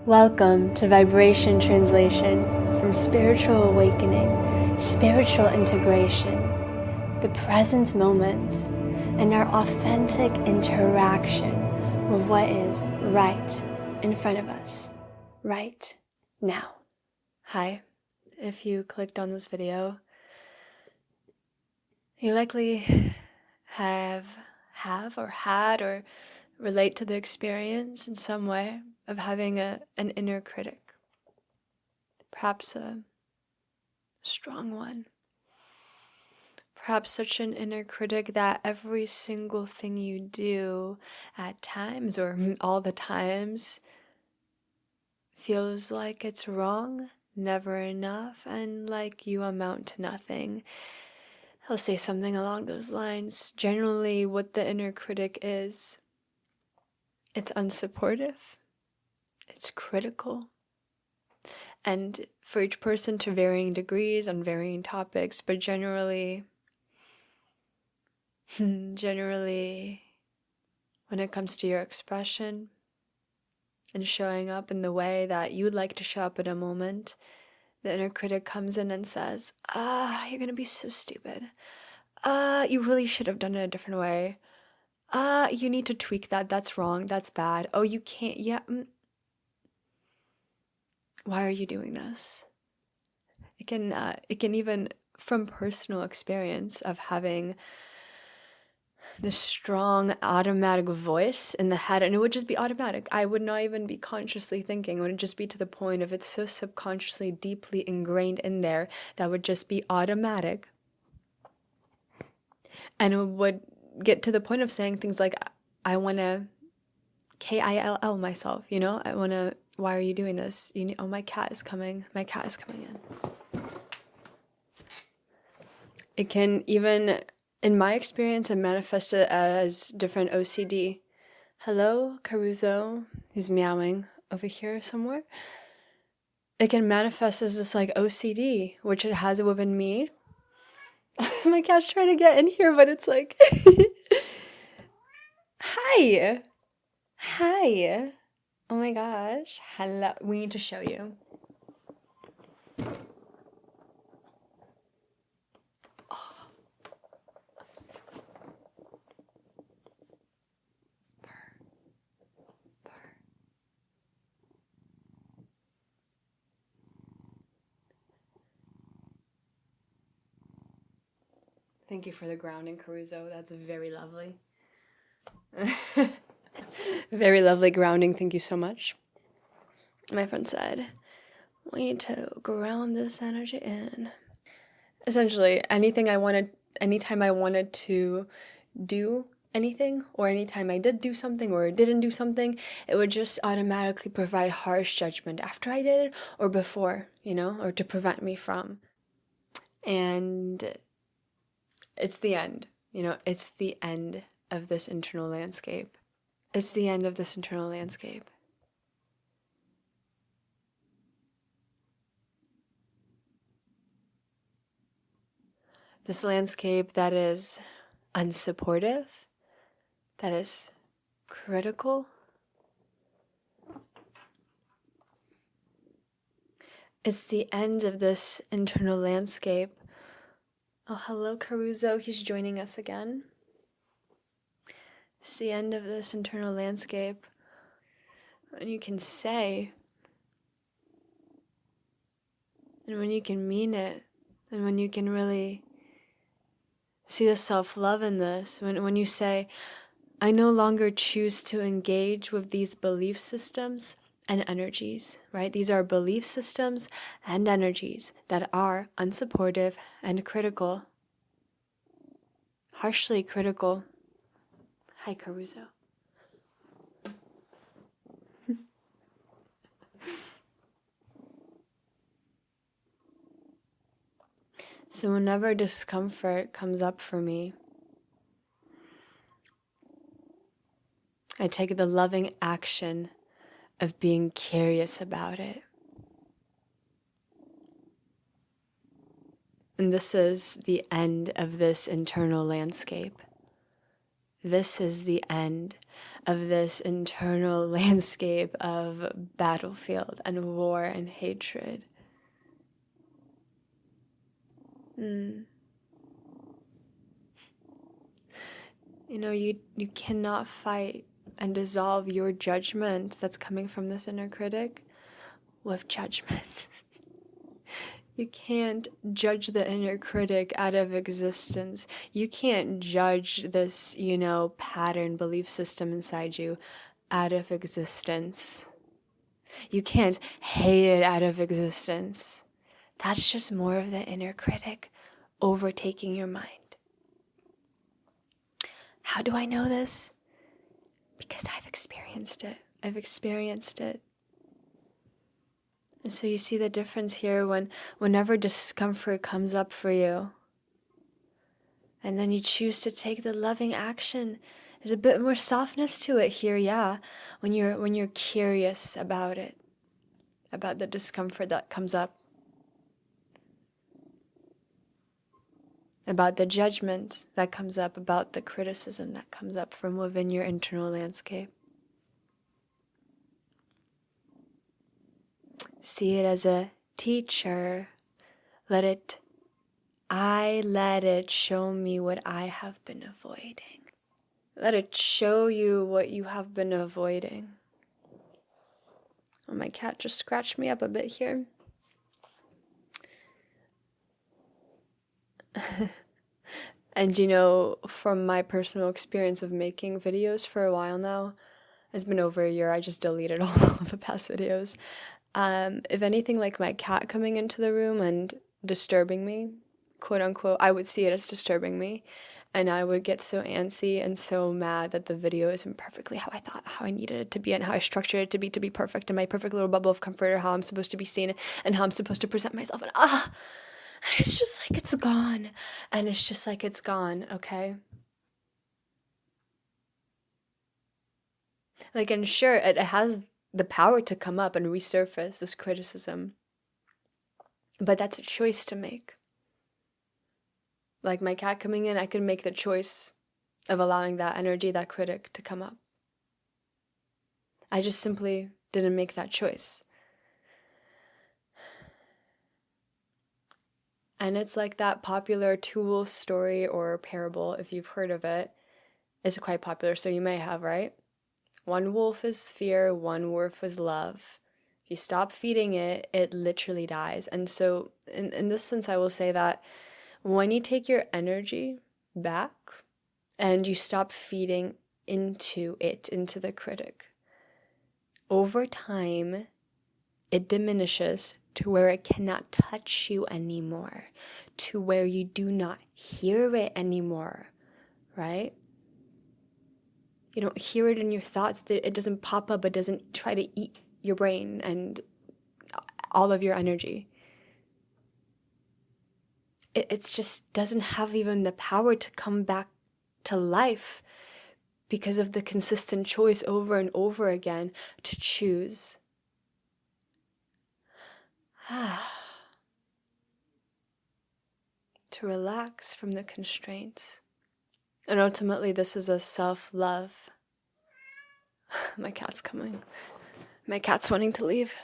Welcome to Vibration Translation from Spiritual Awakening, Spiritual Integration, the present moments, and our authentic interaction with what is right in front of us, right now. Hi, if you clicked on this video, you likely have or had or relate to the experience in some way of having an inner critic, perhaps a strong one, perhaps such an inner critic that every single thing you do at times or all the times feels like it's wrong, never enough, and like you amount to nothing. I'll say something along those lines. Generally, what the inner critic is, it's unsupportive, it's critical, and for each person to varying degrees on varying topics, but generally, when it comes to your expression and showing up in the way that you'd like to show up at a moment, the inner critic comes in and says, you're gonna be so stupid. You really should have done it a different way. You need to tweak that. That's wrong. That's bad. Oh, you can't. Yeah. Why are you doing this? It can even, from personal experience of having this strong automatic voice in the head, and it would just be automatic. I would not even be consciously thinking. It would just be to the point of it's so subconsciously, deeply ingrained in there that would just be automatic. And it would get to the point of saying things like, I want to kill myself, I want to, why are you doing this? My cat is coming in. It can even, in my experience, it manifested as different OCD. Hello, Caruso, he's meowing over here somewhere. It can manifest as this like OCD, which it has within me. My cat's trying to get in here, but it's like, Hi. Oh my gosh. Hello. We need to show you. Oh. Purr. Thank you for the grounding, Caruso. That's very lovely. Very lovely grounding. Thank you so much. My friend said, we need to ground this energy in. Essentially, anytime I wanted to do anything, or anytime I did do something or didn't do something, it would just automatically provide harsh judgment after I did it or before, or to prevent me from. And it's the end, it's the end of this internal landscape. It's the end of this internal landscape. This landscape that is unsupportive, that is critical. It's the end of this internal landscape. Oh, hello, Caruso. He's joining us again. It's the end of this internal landscape. And you can say, and when you can mean it, and when you can really see the self-love in this, when you say, I no longer choose to engage with these belief systems and energies, right? These are belief systems and energies that are unsupportive and critical, harshly critical. Hi, Caruso. So whenever discomfort comes up for me, I take the loving action of being curious about it. And this is the end of this internal landscape. this is the end of this internal landscape of battlefield and war and hatred. You know, you cannot fight and dissolve your judgment that's coming from this inner critic with judgment. You can't judge the inner critic out of existence. You can't judge this, pattern, belief system inside you out of existence. You can't hate it out of existence. That's just more of the inner critic overtaking your mind. How do I know this? Because I've experienced it. And so you see the difference here whenever discomfort comes up for you, and then you choose to take the loving action. There's a bit more softness to it here, yeah, when you're curious about it, about the discomfort that comes up, about the judgment that comes up, about the criticism that comes up from within your internal landscape. See it as a teacher. Let it show me what I have been avoiding. Let it show you what you have been avoiding. Oh, my cat just scratched me up a bit here. And from my personal experience of making videos for a while now, it's been over a year, I just deleted all of the past videos. If anything, like my cat coming into the room and disturbing me, quote unquote, I would see it as disturbing me, and I would get so antsy and so mad that the video isn't perfectly how I thought, how I needed it to be, and how I structured it to be perfect in my perfect little bubble of comfort, or how I'm supposed to be seen and how I'm supposed to present myself, and it's just like it's gone, okay? Like, and sure, it has the power to come up and resurface this criticism, but that's a choice to make. Like my cat coming in, I could make the choice of allowing that energy, that critic, to come up. I just simply didn't make that choice. And it's like that popular two-wolf story or parable, if you've heard of it. It's quite popular, so you may have, right? One wolf is fear, one wolf is love. If you stop feeding it, it literally dies. And so in this sense, I will say that when you take your energy back and you stop feeding into the critic, over time, it diminishes to where it cannot touch you anymore, to where you do not hear it anymore, right? You don't hear it in your thoughts, that it doesn't pop up, it doesn't try to eat your brain and all of your energy. It just doesn't have even the power to come back to life because of the consistent choice over and over again to choose. To relax from the constraints. And ultimately, this is a self-love. My cat's coming. My cat's wanting to leave.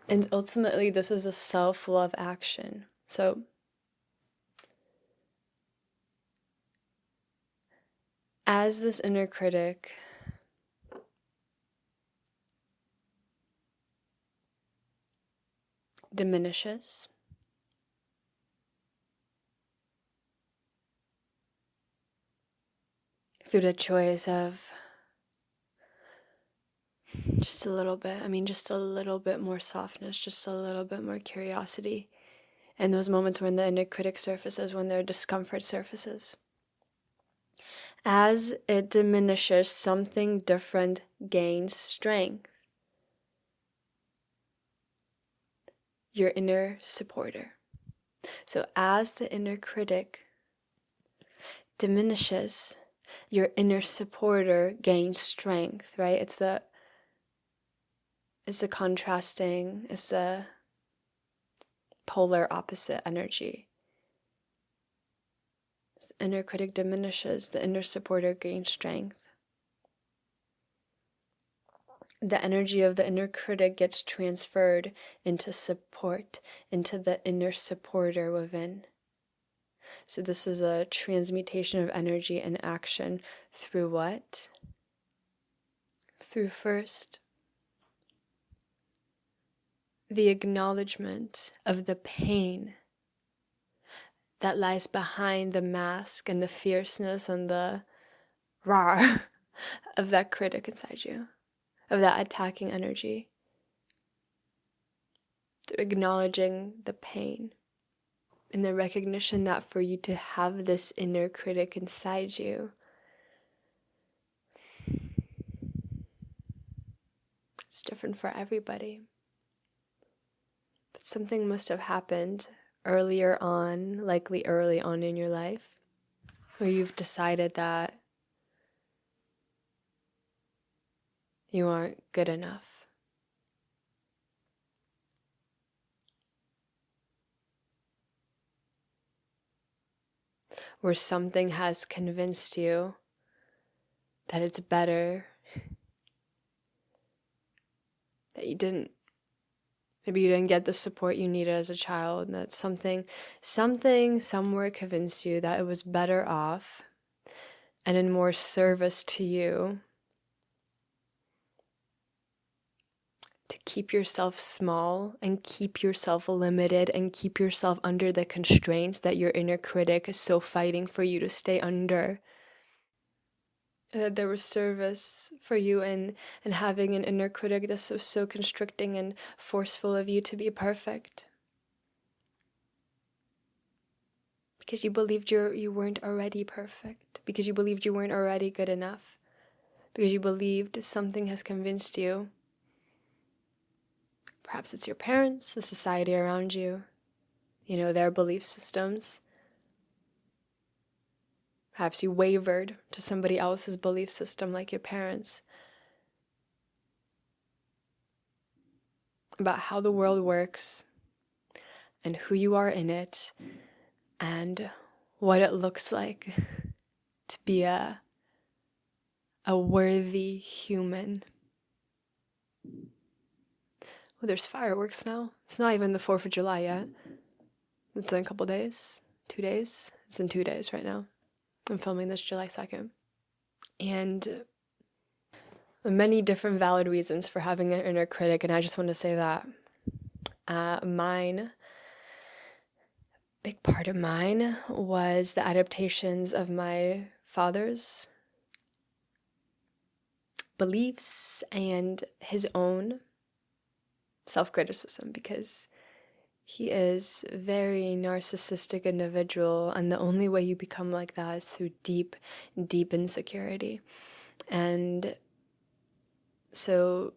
And ultimately, this is a self-love action. So, as this inner critic diminishes, through the choice of just a little bit more softness, just a little bit more curiosity, and those moments when the inner critic surfaces, when their discomfort surfaces. As it diminishes, something different gains strength. Your inner supporter. So as the inner critic diminishes, your inner supporter gains strength, right? It's the is the contrasting, is the polar opposite energy. The inner critic diminishes, the inner supporter gains strength. The energy of the inner critic gets transferred into support, into the inner supporter within. So this is a transmutation of energy and action through what? Through first, the acknowledgement of the pain that lies behind the mask and the fierceness and the roar of that critic inside you, of that attacking energy. Through acknowledging the pain and the recognition that for you to have this inner critic inside you, it's different for everybody. But something must have happened earlier on, likely early on in your life, where you've decided that you aren't good enough. Where something has convinced you that it's better, that maybe you didn't get the support you needed as a child, and that something somewhere convinced you that it was better off and in more service to you to keep yourself small and keep yourself limited and keep yourself under the constraints that your inner critic is so fighting for you to stay under. That there was service for you in having an inner critic that's so constricting and forceful of you to be perfect. Because you believed you weren't already perfect. Because you believed you weren't already good enough. Because you believed something has convinced you. Perhaps it's your parents, the society around you, their belief systems. Perhaps you wavered to somebody else's belief system, like your parents, about how the world works and who you are in it and what it looks like to be a worthy human. Well, there's fireworks now. It's not even the 4th of July yet. It's in a couple days, 2 days. It's in 2 days right now. I'm filming this July 2nd. And many different valid reasons for having an inner critic, and I just want to say that big part of mine was the adaptations of my father's beliefs and his own self-criticism, because he is a very narcissistic individual, and the only way you become like that is through deep, deep insecurity. And so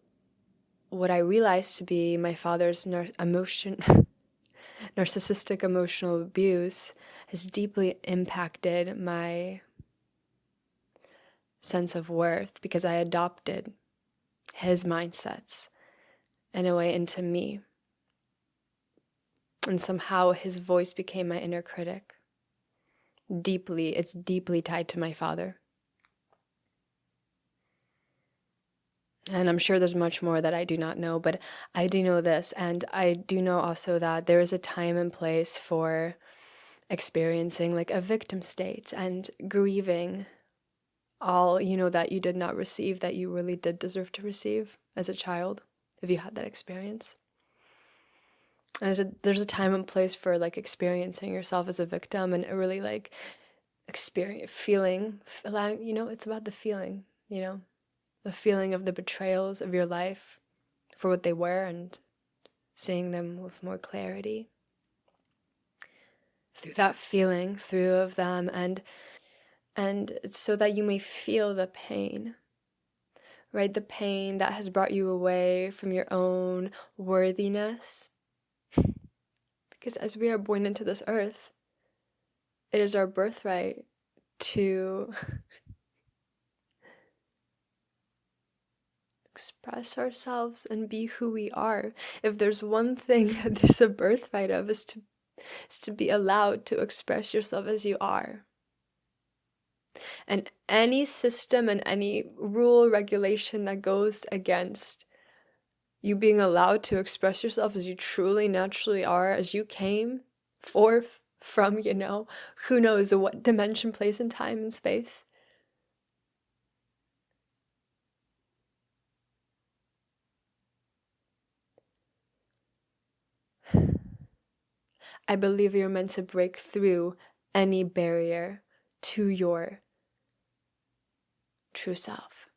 what I realized to be my father's narcissistic emotional abuse has deeply impacted my sense of worth, because I adopted his mindsets in a way into me. And somehow his voice became my inner critic. It's deeply tied to my father. And I'm sure there's much more that I do not know, but I do know this, and I do know also that there is a time and place for experiencing like a victim state and grieving all, that you did not receive, that you really did deserve to receive as a child, if you had that experience. There's a time and place for like experiencing yourself as a victim and really like feeling, it's about the feeling, the feeling of the betrayals of your life for what they were and seeing them with more clarity. Through that feeling, through of them, and it's so that you may feel the pain, right? The pain that has brought you away from your own worthiness. Because as we are born into this earth, it is our birthright to express ourselves and be who we are. If there's one thing that there's a birthright of, is to be allowed to express yourself as you are. And any system and any rule, regulation that goes against you being allowed to express yourself as you truly naturally are, as you came forth from, who knows what dimension, place, and time and space. I believe you're meant to break through any barrier to your true self.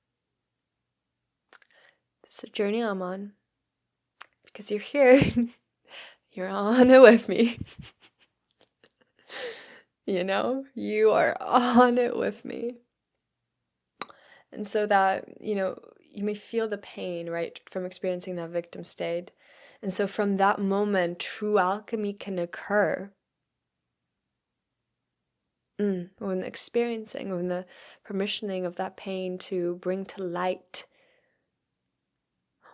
It's a journey I'm on. Because you're here. You're on it with me. You are on it with me. And so that, you may feel the pain, right, from experiencing that victim state. And so from that moment, true alchemy can occur. When the permissioning of that pain to bring to light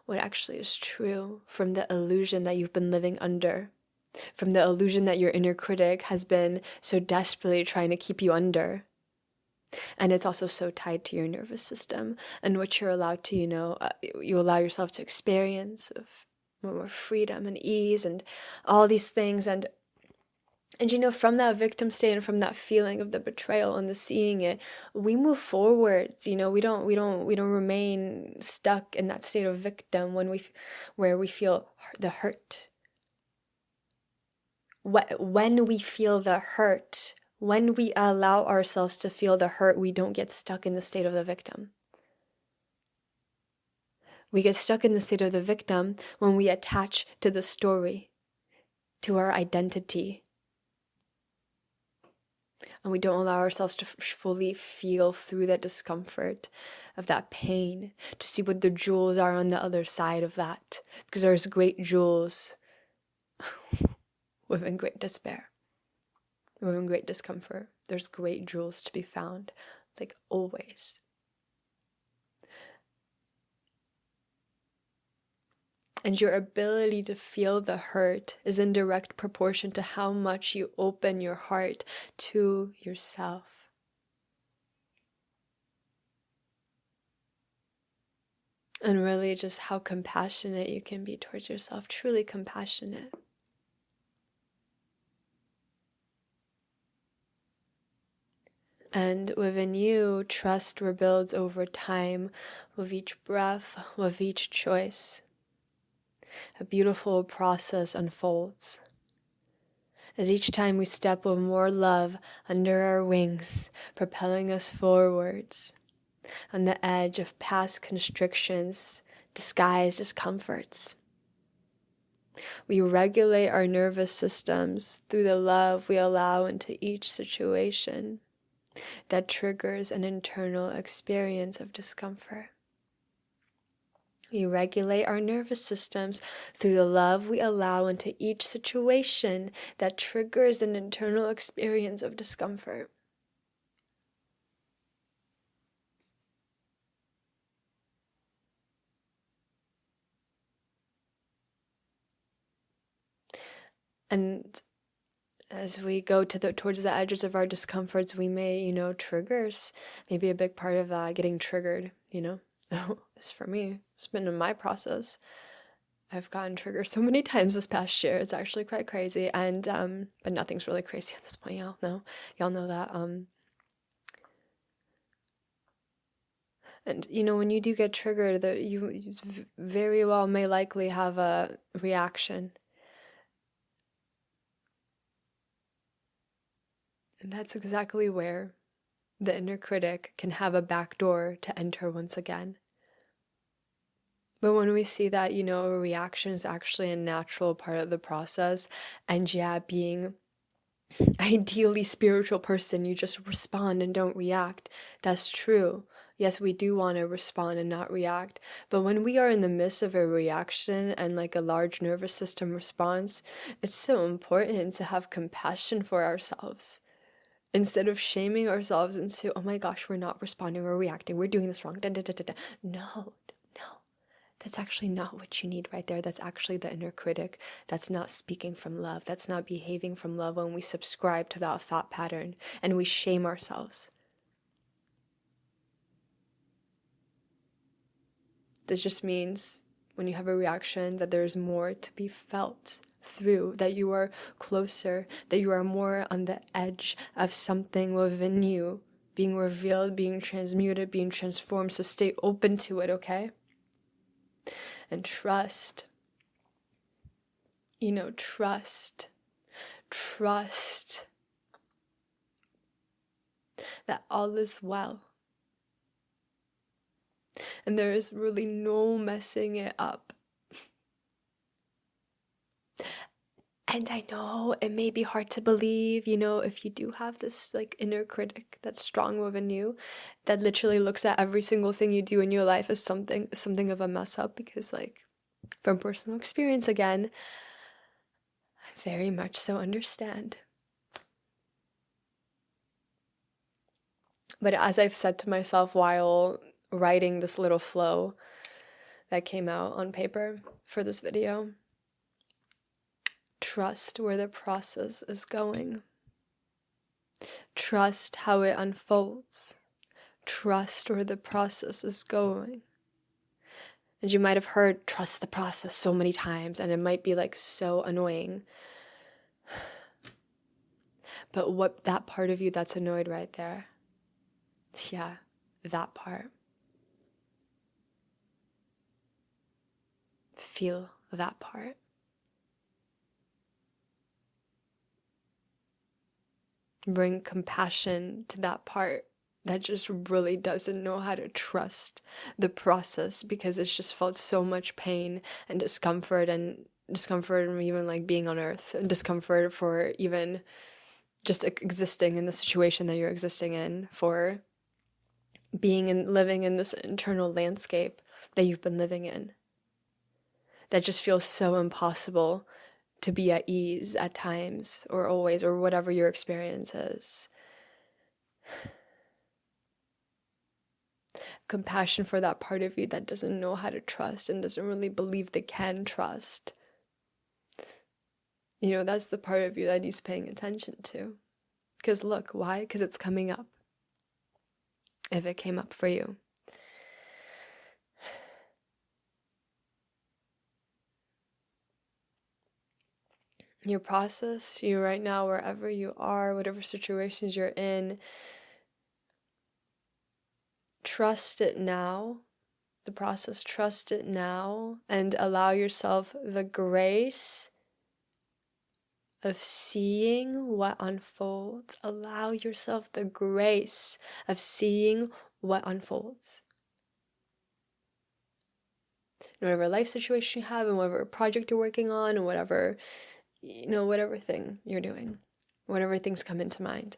what actually is true from the illusion that you've been living under, from the illusion that your inner critic has been so desperately trying to keep you under. And it's also so tied to your nervous system and what you're allowed to, you allow yourself to experience of more freedom and ease and all these things. And from that victim state and from that feeling of the betrayal and the seeing it, we move forwards. We don't remain stuck in that state of victim where we feel the hurt. When we feel the hurt, when we allow ourselves to feel the hurt, we don't get stuck in the state of the victim. We get stuck in the state of the victim when we attach to the story, to our identity. And we don't allow ourselves to fully feel through that discomfort of that pain, to see what the jewels are on the other side of that. Because there's great jewels within great despair, within great discomfort. There's great jewels to be found, like always. And your ability to feel the hurt is in direct proportion to how much you open your heart to yourself. And really just how compassionate you can be towards yourself, truly compassionate. And within you, trust rebuilds over time with each breath, with each choice. A beautiful process unfolds. As each time we step with more love under our wings, propelling us forwards, on the edge of past constrictions, disguised discomforts. We regulate our nervous systems through the love we allow into each situation that triggers an internal experience of discomfort. We regulate our nervous systems through the love we allow into each situation that triggers an internal experience of discomfort. And as we go towards the edges of our discomforts, we may, triggers. Maybe a big part of that, getting triggered, is for me. It's been in my process. I've gotten triggered so many times this past year. It's actually quite crazy. And but nothing's really crazy at this point, y'all know that. And when you do get triggered, that you very well may likely have a reaction. And that's exactly where the inner critic can have a back door to enter once again. But when we see that, a reaction is actually a natural part of the process, and being ideally spiritual person, you just respond and don't react. That's true. Yes, we do want to respond and not react. But when we are in the midst of a reaction and like a large nervous system response, it's so important to have compassion for ourselves. Instead of shaming ourselves into, oh my gosh, we're not responding or reacting, we're doing this wrong. No. That's actually not what you need right there. That's actually the inner critic. That's not speaking from love. That's not behaving from love when we subscribe to that thought pattern and we shame ourselves. This just means when you have a reaction that there's more to be felt through, that you are closer, that you are more on the edge of something within you being revealed, being transmuted, being transformed. So stay open to it, okay? And trust. Trust that all is well. And there is really no messing it up. And I know it may be hard to believe, if you do have this like inner critic that's strong within you, that literally looks at every single thing you do in your life as something of a mess up, because like from personal experience again, I very much so understand. But as I've said to myself while writing this little flow that came out on paper for this video, trust where the process is going. Trust how it unfolds. Trust where the process is going. And you might have heard trust the process so many times, and it might be like so annoying. But what that part of you that's annoyed right there, yeah, that part. Feel that part. Bring compassion to that part that just really doesn't know how to trust the process, because it's just felt so much pain and discomfort from even like being on earth, and discomfort for even just existing in the situation that you're existing in, for being and living in this internal landscape that you've been living in, that just feels so impossible to be at ease at times, or always, or whatever your experience is. Compassion for that part of you that doesn't know how to trust and doesn't really believe they can trust. That's the part of you that needs paying attention to. Because look, why? Because it's coming up. If it came up for you. Your process, you right now, wherever you are, whatever situations you're in, trust it now. The process, trust it now, and allow yourself the grace of seeing what unfolds. Allow yourself the grace of seeing what unfolds. In whatever life situation you have, and whatever project you're working on, and whatever thing you're doing, whatever things come into mind.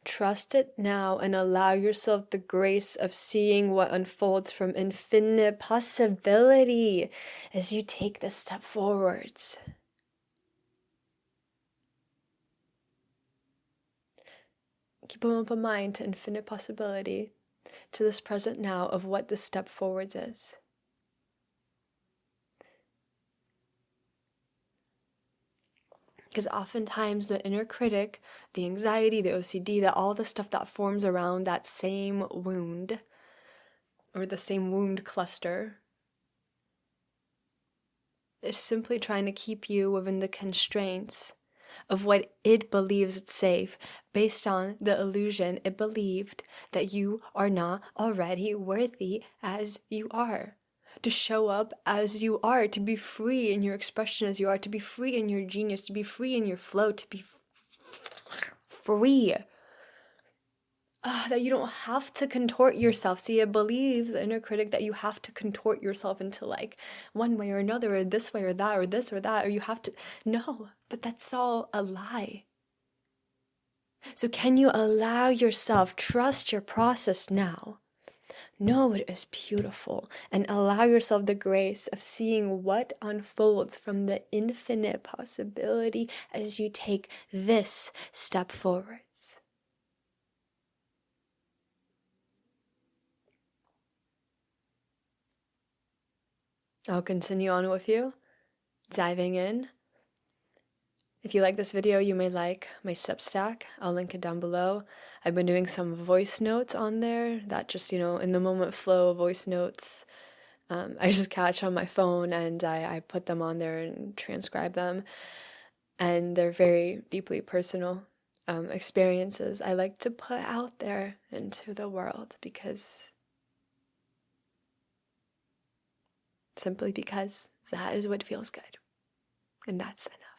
Trust it now and allow yourself the grace of seeing what unfolds from infinite possibility as you take this step forwards. Keep an open mind to infinite possibility, to this present now of what this step forwards is. Because oftentimes the inner critic, the anxiety, the OCD, all the stuff that forms around that same wound, or the same wound cluster, is simply trying to keep you within the constraints of what it believes it's safe, based on the illusion it believed that you are not already worthy as you are. To show up as you are, to be free in your expression as you are, to be free in your genius, to be free in your flow, to be free. That you don't have to contort yourself. See, it believes, the inner critic, that you have to contort yourself into like one way or another, or this way or that, or this or that, or you have to. No, but that's all a lie. So can you allow yourself, trust your process now? Know it is beautiful, and allow yourself the grace of seeing what unfolds from the infinite possibility as you take this step forwards. I'll continue on with you, diving in. If you like this video, you may like my Substack. I'll link it down below. I've been doing some voice notes on there that just, in the moment flow voice notes. I just catch on my phone and I put them on there and transcribe them. And they're very deeply personal experiences I like to put out there into the world simply because that is what feels good. And that's enough.